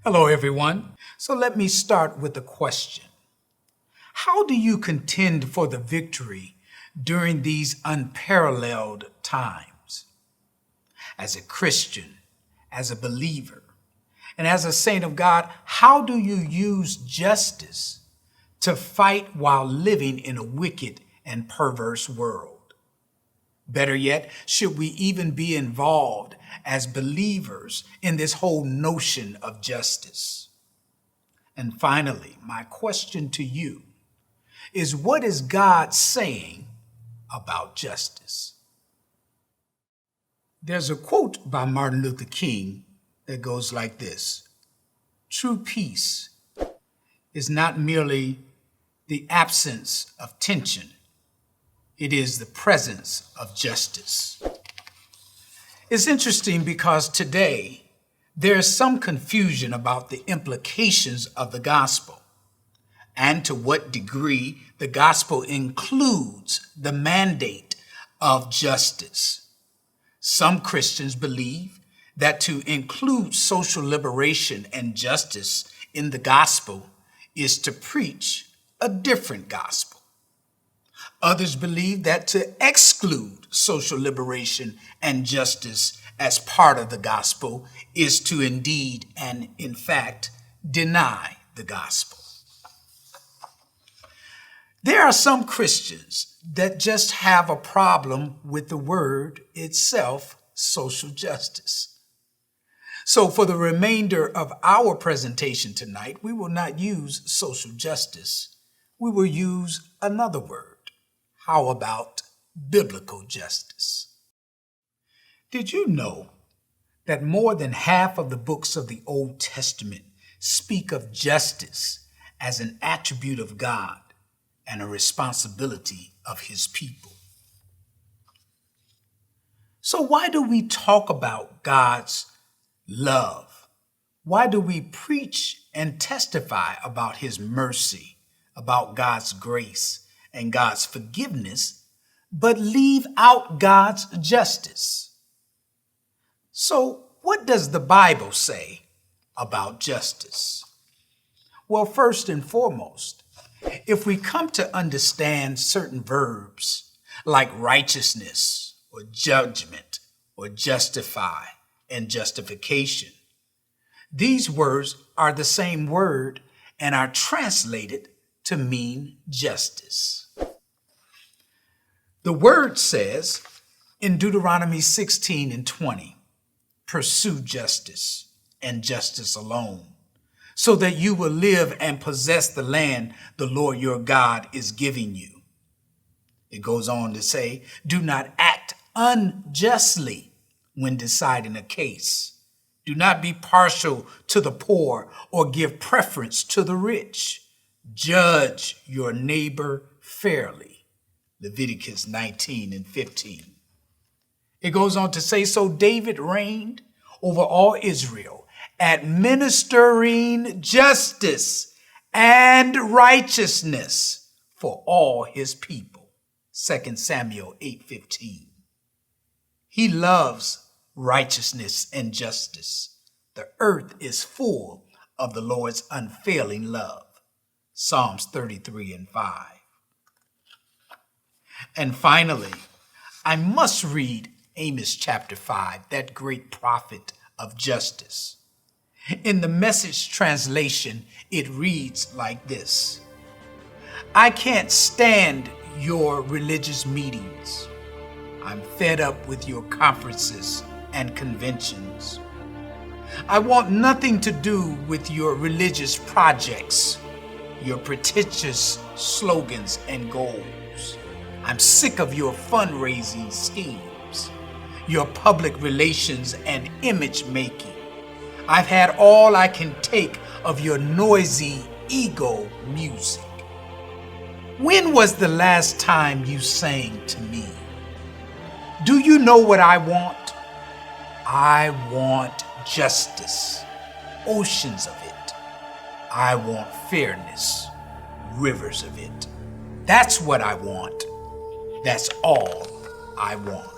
Hello, everyone. So let me start with a question. How do you contend for the victory during these unparalleled times? As a Christian, as a believer, and as a saint of God, how do you use justice to fight while living in a wicked and perverse world? Better yet, should we even be involved as believers in this whole notion of justice? And finally, my question to you is, what is God saying about justice? There's a quote by Martin Luther King that goes like this: "True peace is not merely the absence of tension, it is the presence of justice." It's interesting because today there is some confusion about the implications of the gospel and to what degree the gospel includes the mandate of justice. Some Christians believe that to include social liberation and justice in the gospel is to preach a different gospel. Others believe that to exclude social liberation and justice as part of the gospel is to indeed and in fact deny the gospel. There are some Christians that just have a problem with the word itself, social justice. So for the remainder of our presentation tonight, we will not use social justice. We will use another word. How about biblical justice? Did you know that more than half of the books of the Old Testament speak of justice as an attribute of God and a responsibility of His people? So why do we talk about God's love? Why do we preach and testify about His mercy, about God's grace and God's forgiveness, but leave out God's justice? So what does the Bible say about justice? Well, first and foremost, if we come to understand certain verbs like righteousness or judgment or justify and justification, these words are the same word and are translated to mean justice. The word says in Deuteronomy 16:20, "Pursue justice and justice alone, so that you will live and possess the land the Lord your God is giving you." It goes on to say, "Do not act unjustly when deciding a case. Do not be partial to the poor or give preference to the rich. Judge your neighbor fairly." Leviticus 19:15. It goes on to say, "So David reigned over all Israel, administering justice and righteousness for all his people." 2 Samuel 8:15. He loves righteousness and justice. The earth is full of the Lord's unfailing love. Psalms 33:5. And finally, I must read Amos chapter 5, that great prophet of justice. In the Message translation, it reads like this: "I can't stand your religious meetings. I'm fed up with your conferences and conventions. I want nothing to do with your religious projects, your pretentious slogans and goals. I'm sick of your fundraising schemes, your public relations and image making. I've had all I can take of your noisy ego music. When was the last time you sang to me? Do you know what I want? I want justice, oceans of it. I want fairness, rivers of it. That's what I want. That's all I want."